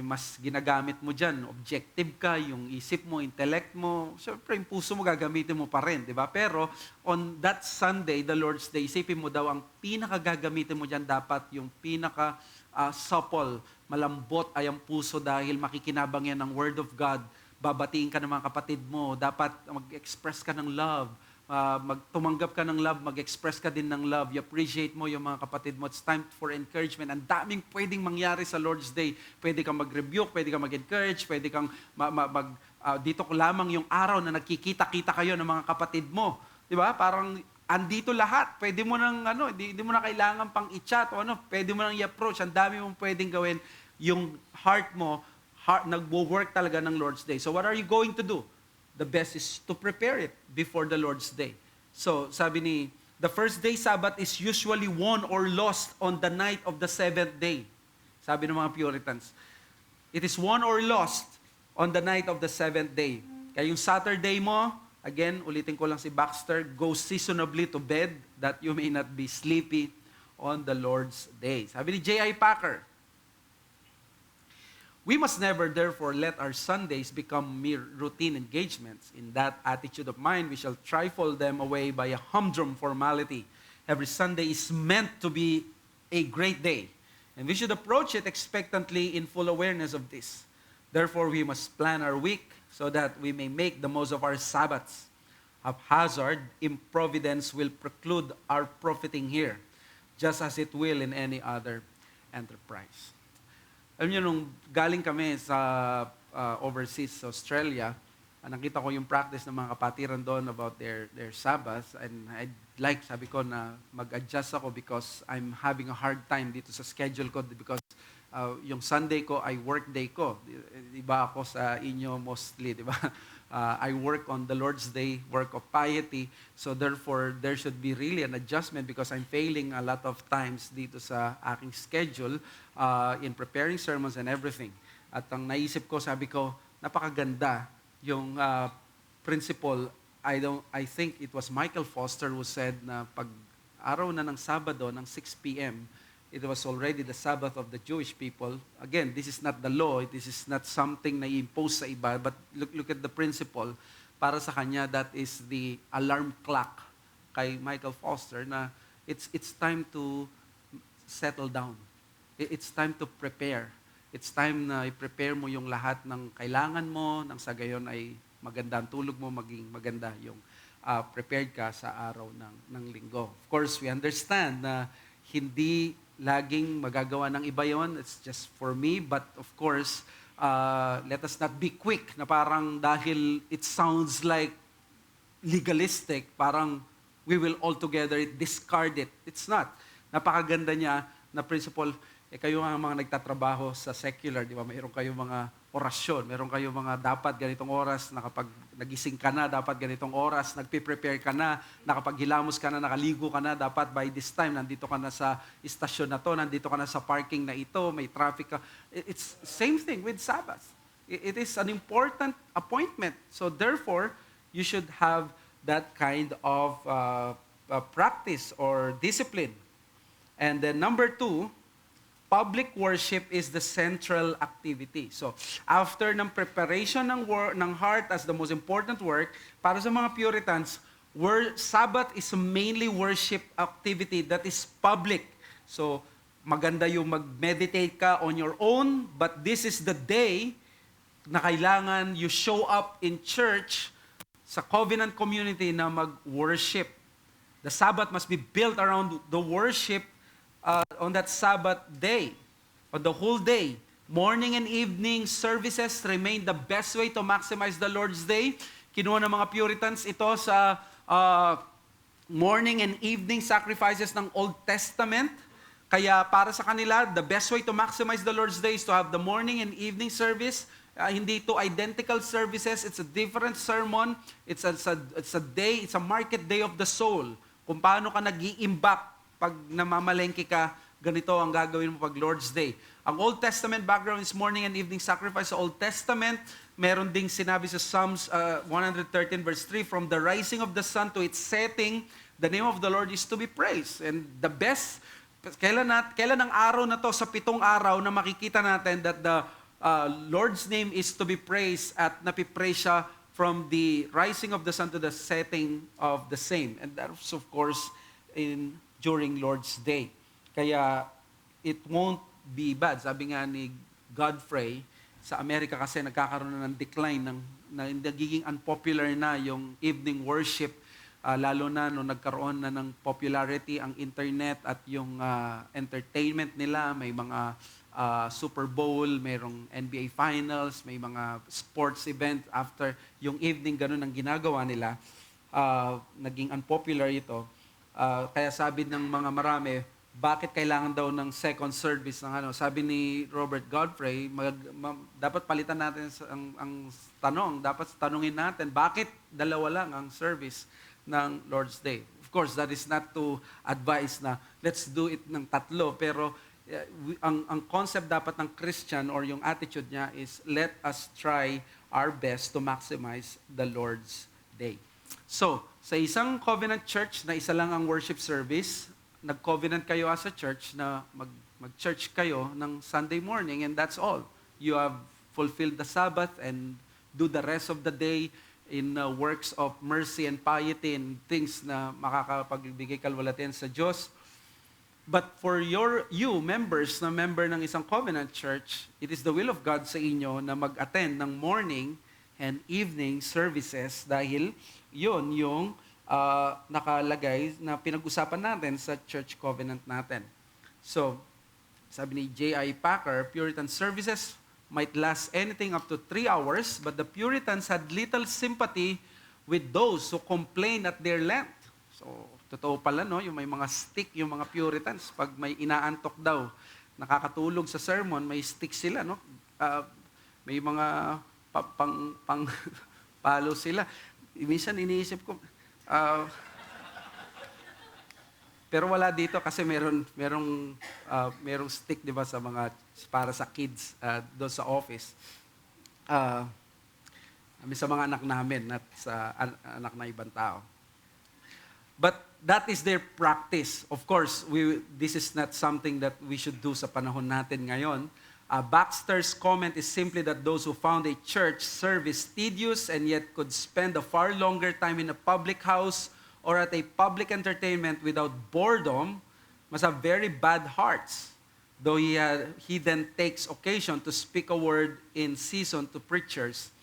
S2: mas ginagamit mo dyan, objective ka, yung isip mo, intellect mo, syempre yung puso mo gagamitin mo pa rin, di ba? Pero on that Sunday, the Lord's Day, isipin mo daw, ang pinaka-gagamitin mo dyan dapat yung pinaka-supple, malambot ay ang puso dahil makikinabang yan ng Word of God, babatiin ka ng mga kapatid mo, dapat mag-express ka ng love, tumanggap ka ng love, mag-express ka din ng love, you-appreciate mo yung mga kapatid mo. It's time for encouragement. Ang daming pwedeng mangyari sa Lord's Day. Pwede kang mag-rebuke, pwede kang mag-encourage, pwede kang dito ko lamang yung araw na nagkikita-kita kayo ng mga kapatid mo. Di ba? Parang andito lahat. Pwede mo nang hindi mo na kailangan pang i-chat o pwede mo nang i-approach. Ang dami mong pwedeng gawin. Yung heart mo, nagwo-work talaga ng Lord's Day. So what are you going to do? The best is to prepare it before the Lord's Day. So sabi ni, the first day Sabbath is usually won or lost on the night of the seventh day. Sabi ng mga Puritans, it is won or lost on the night of the seventh day. Kaya yung Saturday mo, again, ulitin ko lang si Baxter, go seasonably to bed that you may not be sleepy on the Lord's Day. Sabi ni J.I. Packer, we must never therefore let our Sundays become mere routine engagements. In that attitude of mind, we shall trifle them away by a humdrum formality. Every Sunday is meant to be a great day, and we should approach it expectantly in full awareness of this. Therefore, we must plan our week so that we may make the most of our Sabbaths. Haphazard, improvidence will preclude our profiting here, just as it will in any other enterprise. Alam niyo, nung galing kami sa overseas, sa Australia, nakita ko yung practice ng mga kapatiran doon about their Sabbath, and sabi ko na mag-adjust ako because I'm having a hard time dito sa schedule ko because yung Sunday ko ay work day ko. Iba ako sa inyo mostly, di ba? I work on the Lord's Day, work of piety. So therefore, there should be really an adjustment because I'm failing a lot of times dito sa aking schedule in preparing sermons and everything. At ang naisip ko, sabi ko, napakaganda yung principle. I think it was Michael Foster who said na pag araw na ng Sabado ng 6 p.m., it was already the Sabbath of the Jewish people. Again, this is not the law. This is not something na i-impose sa iba. But look at the principle. Para sa kanya, that is the alarm clock kay Michael Foster na it's time to settle down. It's time to prepare. It's time na i-prepare mo yung lahat ng kailangan mo, nang sa gayon ay maganda ang tulog mo, maging maganda yung prepared ka sa araw ng linggo. Of course, we understand na hindi laging magagawa ng iba yon. It's just for me. But of course, let us not be quick na parang dahil it sounds like legalistic, parang we will altogether discard it. It's not. Napakaganda niya na principle. Kayo nga mga nagtatrabaho sa secular, di ba? Mayroon kayong mga orasyon, mayroon kayong mga dapat ganitong oras, na kapag nagising ka na, dapat ganitong oras, nagpe-prepare ka na, nakapaghilamos ka na, nakaligo ka na, dapat by this time, nandito ka na sa istasyon na to, nandito ka na sa parking na ito, may traffic ka. It's same thing with Sabbath. It is an important appointment. So therefore, you should have that kind of practice or discipline. And then number 2, public worship is the central activity. So, after ng preparation ng heart as the most important work, para sa mga Puritans, Sabbath is mainly worship activity that is public. So, maganda yung mag-meditate ka on your own, but this is the day na kailangan you show up in church sa covenant community na mag-worship. The Sabbath must be built around the worship on that Sabbath day, on the whole day. Morning and evening services remain the best way to maximize the Lord's Day. Kinuha ng mga Puritans ito sa morning and evening sacrifices ng Old Testament. Kaya para sa kanila, the best way to maximize the Lord's Day is to have the morning and evening service. Hindi ito identical services. It's a different sermon. It's a day, it's a market day of the soul. Kung paano ka nag-iimbak pag namamalengke ka, ganito ang gagawin mo pag Lord's Day. Ang Old Testament background is morning and evening sacrifice. Sa Old Testament, meron ding sinabi sa Psalms 113 verse 3, from the rising of the sun to its setting, the name of the Lord is to be praised. And the best, kailan ang araw na to sa 7 araw na makikita natin that the Lord's name is to be praised at napipraise siya from the rising of the sun to the setting of the same. And that's of course during Lord's Day. Kaya it won't be bad. Sabi nga ni Godfrey, sa Amerika kasi nagkakaroon na ng decline, nagiging unpopular na yung evening worship, lalo na nung nagkaroon na ng popularity ang internet at yung entertainment nila. May mga Super Bowl, mayroong NBA Finals, may mga sports event after yung evening, ganun ang ginagawa nila. Naging unpopular ito. Kaya sabi ng mga marami, bakit kailangan daw ng second service ng ano. Sabi ni Robert Godfrey, dapat palitan natin ang tanong, dapat tanungin natin, bakit dalawa lang ang service ng Lord's Day? Of course, that is not to advise na let's do it ng tatlo, pero ang concept dapat ng Christian or yung attitude niya is let us try our best to maximize the Lord's Day. So, sa isang covenant church na isa lang ang worship service, nag-covenant kayo as a church na mag-church kayo ng Sunday morning and that's all. You have fulfilled the Sabbath and do the rest of the day in works of mercy and piety and things na makakapagbigay kalwalatian sa Diyos. But for you members na member ng isang covenant church, it is the will of God sa inyo na mag-attend ng morning and evening services dahil yun yung nakalagay na pinag-usapan natin sa church covenant natin. So, sabi ni J.I. Packer, Puritan services might last anything up to 3 hours, but the Puritans had little sympathy with those who complained at their length. So, totoo pala, no? Yung may mga stick, yung mga Puritans, pag may inaantok daw, nakakatulog sa sermon, may stick sila, no? May mga palo sila. Minsan iniisip ko, pero wala dito kasi merong stick 'di ba sa mga para sa kids doon sa office. Sa mga anak namin at sa anak na ibang tao. But that is their practice. Of course, this is not something that we should do sa panahon natin ngayon. Baxter's comment is simply that those who found a church service tedious and yet could spend a far longer time in a public house or at a public entertainment without boredom must have very bad hearts, though he then takes occasion to speak a word in season to preachers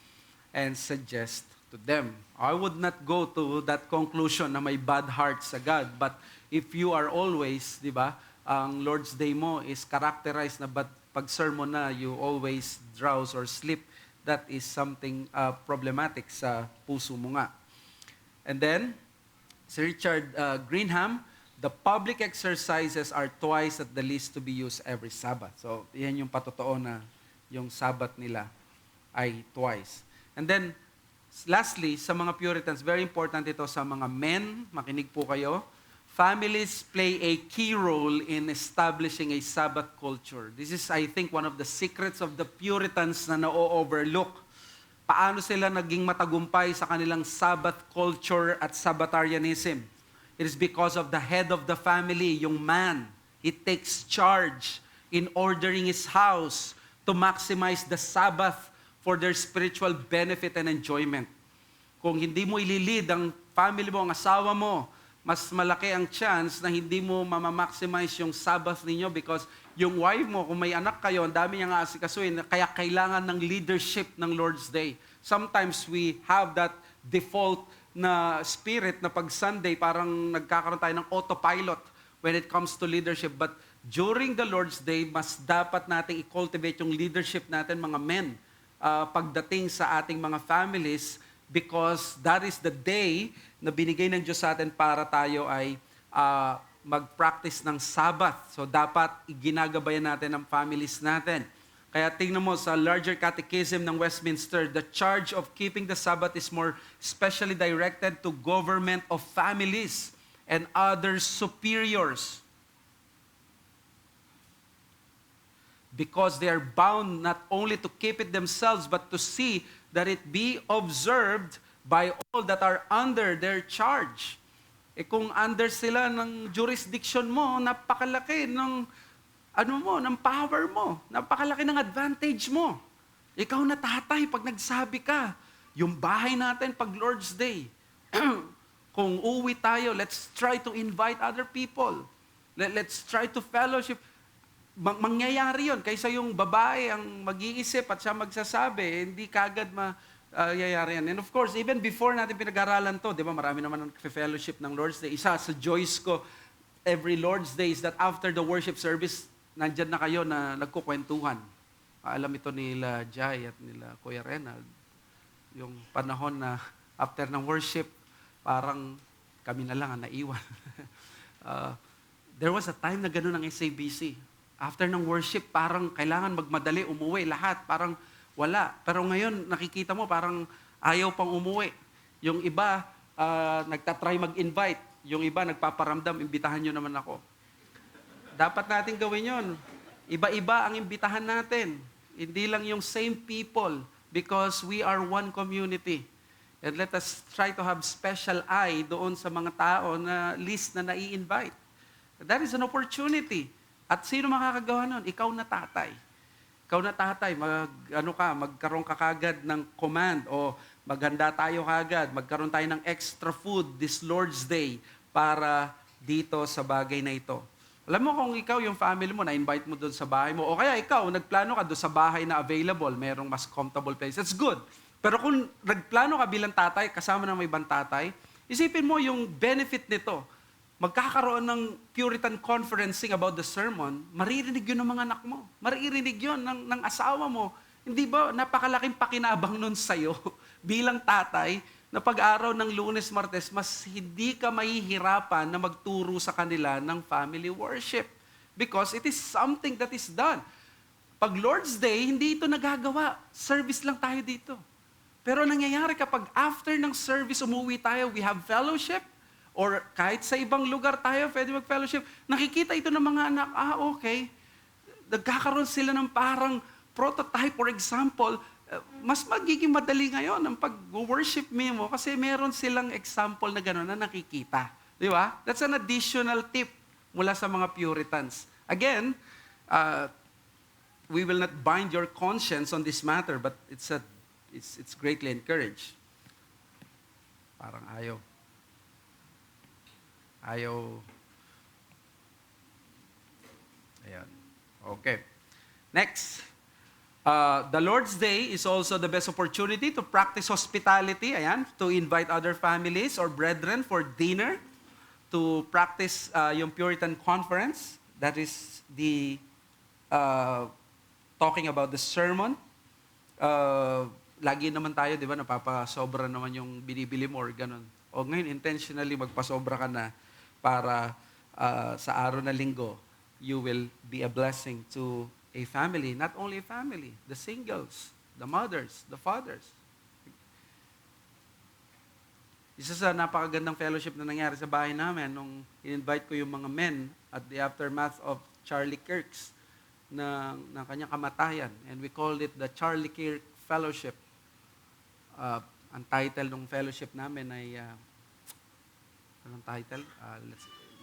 S2: and suggest to them. I would not go to that conclusion na may bad heart sa God, but if you are always, di ba, ang Lord's Day mo is characterized na pag sermon na you always drowse or sleep, that is something problematic sa puso mo nga. And then, si Richard Greenham, the public exercises are twice at the least to be used every Sabbath. So, yan yung patotoo na yung Sabbath nila ay twice. And then, lastly, sa mga Puritans, very important ito sa mga men, makinig po kayo, families play a key role in establishing a Sabbath culture. This is, I think, one of the secrets of the Puritans na na-overlook. Paano sila naging matagumpay sa kanilang Sabbath culture at Sabbatarianism? It is because of the head of the family, yung man. He takes charge in ordering his house to maximize the Sabbath for their spiritual benefit and enjoyment. Kung hindi mo ililid ang family mo, ang asawa mo, mas malaki ang chance na hindi mo mamamaximize yung Sabbath ninyo because yung wife mo, kung may anak kayo, ang dami niyang aasikasuhin, kaya kailangan ng leadership ng Lord's Day. Sometimes we have that default na spirit na pag Sunday, parang nagkakaroon tayo ng autopilot when it comes to leadership. But during the Lord's Day, mas dapat nating i-cultivate yung leadership natin, mga men, pagdating sa ating mga families, because that is the day na binigay ng Diyos sa atin para tayo ay mag-practice ng Sabbath. So dapat ginagabayan natin ang families natin. Kaya tingnan mo sa larger catechism ng Westminster, the charge of keeping the Sabbath is more specially directed to government of families and other superiors. Because they are bound not only to keep it themselves, but to see that it be observed by all that are under their charge. Kung under sila ng jurisdiction mo, napakalaki ng ng power mo. Napakalaki ng advantage mo. Ikaw na tatay pag nagsabi ka. Yung bahay natin pag Lord's Day. Kung uwi tayo, let's try to invite other people. Let's try to fellowship. Mangyayari yun. Kaysa yung babae ang mag-iisip at siya magsasabi, hindi kagad mayayari yan. And of course, even before natin pinag-aralan to, di ba, marami naman ang fellowship ng Lord's Day. Isa sa joys ko every Lord's Day is that after the worship service, nandyan na kayo na nagkukwentuhan. Alam ito nila Jai at nila Kuya Renald. Yung panahon na after ng worship, parang kami na lang ang naiwan.
S1: There was a time na gano'n ang SABC. After ng worship, parang kailangan magmadali, umuwi, lahat. Parang wala. Pero ngayon, nakikita mo, parang ayaw pang umuwi. Yung iba, nagtatry mag-invite. Yung iba, nagpaparamdam, imbitahan nyo naman ako. Dapat natin gawin yon. Iba-iba ang imbitahan natin. Hindi lang yung same people because we are one community. And let us try to have special eye doon sa mga tao na list na nai-invite. That is an opportunity. At sino makakagawa nun? Ikaw na tatay. Ikaw na tatay, magkaroon ka kagad ng command o maghanda tayo kagad, magkaroon tayo ng extra food this Lord's Day para dito sa bagay na ito. Alam mo kung ikaw yung family mo, na-invite mo doon sa bahay mo, o kaya ikaw, nagplano ka doon sa bahay na available, merong mas comfortable place, that's good. Pero kung nagplano ka bilang tatay, kasama ng may ibang tatay, isipin mo yung benefit nito. Magkakaroon ng Puritan conferencing about the sermon, maririnig yun ng mga anak mo. Maririnig yun ng asawa mo. Hindi ba napakalaking pakinabang nun sa'yo bilang tatay na pag-araw ng Lunes, Martes, mas hindi ka mahihirapan na magturo sa kanila ng family worship. Because it is something that is done. Pag Lord's Day, hindi ito nagagawa. Service lang tayo dito. Pero nangyayari kapag after ng service, umuwi tayo, we have fellowship, or kahit sa ibang lugar tayo, pwede mag-fellowship, nakikita ito ng mga anak, okay, nagkakaroon sila ng parang prototype, for example, mas magiging madali ngayon ang pag-worship mo kasi meron silang example na gano'n na nakikita. Di ba? That's an additional tip mula sa mga Puritans. Again, we will not bind your conscience on this matter, but it's greatly encouraged. Parang ayaw. Ayan. Okay. Next. The Lord's Day is also the best opportunity to practice hospitality. Ayan. To invite other families or brethren for dinner. To practice yung Puritan conference. That is the talking about the sermon. Lagi naman tayo, di ba, napapasobra naman yung binibili mo or ganun. O ngayon, intentionally magpasobra ka na para sa araw na linggo, you will be a blessing to a family. Not only a family, the singles, the mothers, the fathers. Isa sa napakagandang fellowship na nangyari sa bahay namin nung in-invite ko yung mga men at the aftermath of Charlie Kirk's na kanyang kamatayan. And we called it the Charlie Kirk Fellowship. Ang title ng fellowship namin ay anong title?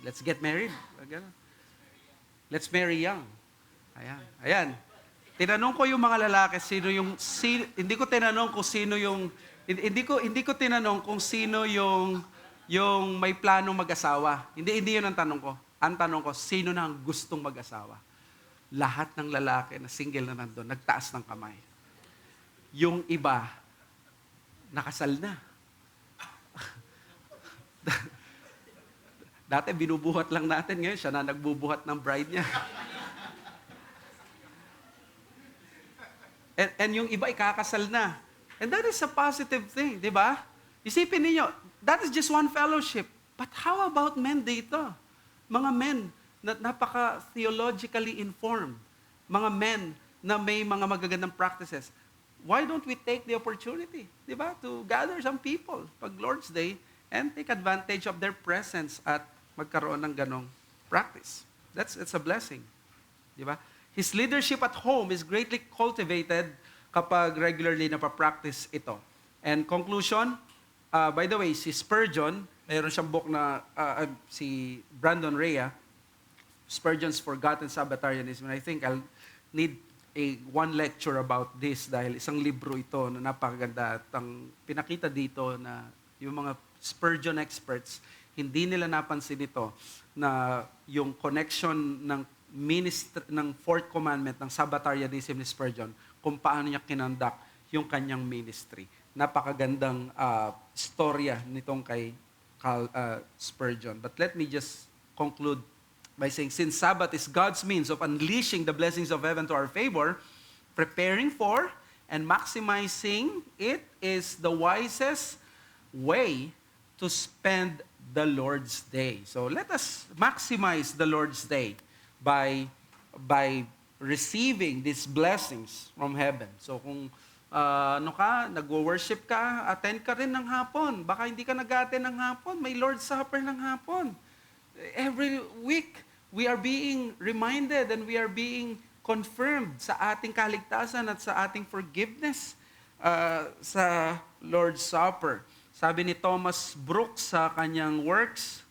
S1: Let's get married. Let's marry young. Ayan. Tinanong ko yung mga lalaki, hindi ko tinanong kung sino yung may planong mag-asawa. Hindi yun ang tanong ko. Ang tanong ko, sino na ang gustong mag-asawa? Lahat ng lalaki na single na nandun, nagtaas ng kamay. Yung iba, nakasal na. Dati binubuhat lang natin, ngayon siya na nagbubuhat ng bride niya. and yung iba ikakasal na. And that is a positive thing, di ba? Isipin niyo, that is just one fellowship. But how about men dito? Mga men na napaka-theologically informed. Mga men na may mga magagandang practices. Why don't we take the opportunity, di ba, to gather some people pag Lord's Day and take advantage of their presence at magkaroon ng ganong practice. That's a blessing. Di ba? His leadership at home is greatly cultivated kapag regularly napapractice ito. And conclusion, by the way, si Spurgeon, mayroon siyang book na si Brandon Rea, Spurgeon's Forgotten Sabbatarianism. And I think I'll need one lecture about this dahil isang libro ito na napakaganda at ang pinakita dito na yung mga Spurgeon experts, hindi nila napansin ito na yung connection ng fourth commandment ng Sabbatarianism ni Spurgeon kung paano niya kinandak yung kanyang ministry. Napakagandang storya nitong kay Spurgeon. But let me just conclude by saying, since Sabbath is God's means of unleashing the blessings of heaven to our favor, preparing for and maximizing it is the wisest way to spend
S2: the Lord's Day. So let us maximize the Lord's Day by receiving these blessings from heaven. So kung nagwo-worship ka, attend ka rin ng hapon. Baka hindi ka nag-attend ng hapon, may Lord's Supper ng hapon. Every week, we are being reminded and we are being confirmed sa ating kaligtasan at sa ating forgiveness sa Lord's Supper. Sabi ni Thomas Brooks sa kanyang works,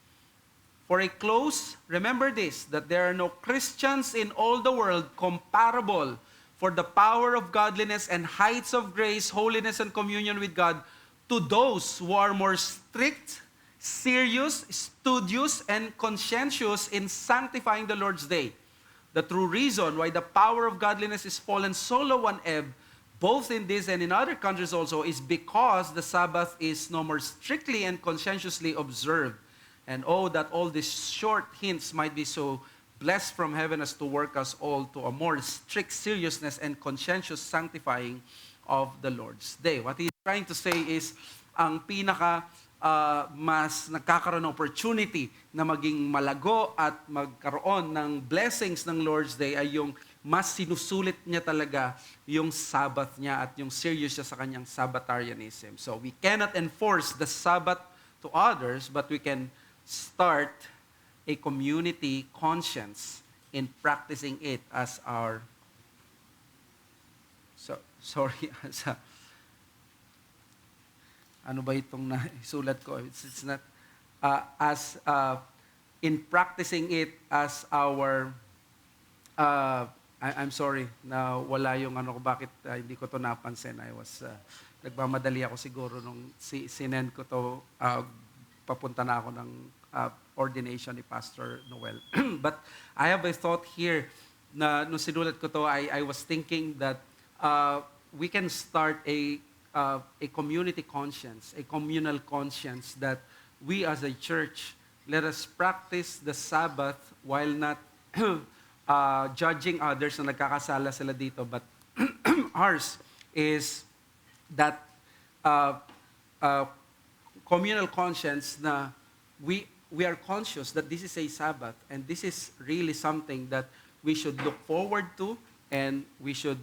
S2: for a close, remember this, that there are no Christians in all the world comparable for the power of godliness and heights of grace, holiness, and communion with God to those who are more strict, serious, studious, and conscientious in sanctifying the Lord's Day. The true reason why the power of godliness is fallen so low on ebb, both in this and in other countries also, is because the Sabbath is no more strictly and conscientiously observed. And oh, that all these short hints might be so blessed from heaven as to work us all to a more strict seriousness and conscientious sanctifying of the Lord's Day. What he's trying to say is, ang pinaka mas nagkakaroon ng opportunity na maging malago at magkaroon ng blessings ng Lord's Day ay yung mas sinusulit niya talaga yung Sabbath niya at yung serious siya sa kanyang Sabbatarianism. So we cannot enforce the Sabbath to others, but we can start a community conscience in practicing it as our ano ba itong naisulat ko? It's not in practicing it as our I'm sorry na wala yung ano ko, bakit hindi ko to napansin. I was nagmamadali ako siguro nung sinend ko to, papunta na ako ng ordination ni Pastor Noel. But I have a thought here na nung sinulat ko to, I was thinking that we can start a community conscience, a communal conscience that we as a church, let us practice the Sabbath while not judging others na nagkakasala sila dito, but ours is that communal conscience na we are conscious that this is a Sabbath and this is really something that we should look forward to and we should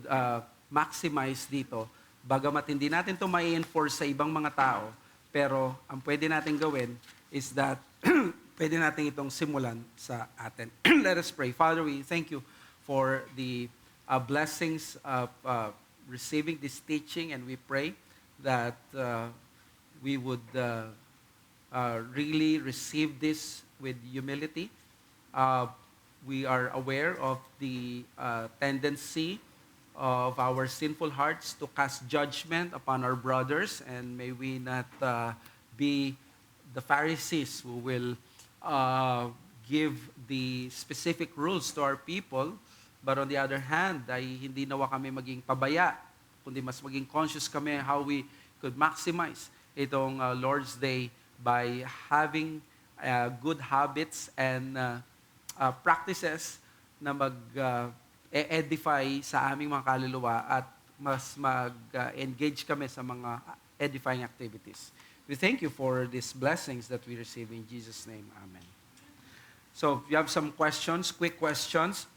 S2: maximize dito. Bagamat hindi natin ito mai-enforce sa ibang mga tao, pero ang pwede natin gawin is that pwede natin itong simulan sa atin. Let us pray. Father, we thank you for the blessings of receiving this teaching, and we pray that we would really receive this with humility. We are aware of the tendency of our sinful hearts to cast judgment upon our brothers, and may we not be the Pharisees who will give the specific rules to our people, but on the other hand, ay hindi nawa kami maging pabaya, kundi mas maging conscious kami how we could maximize itong Lord's Day by having good habits and practices na mag-edify sa aming mga kaluluwa at mas mag-engage kami sa mga edifying activities. We thank you for these blessings that we receive in Jesus' name. Amen. So, if you have some questions, quick questions,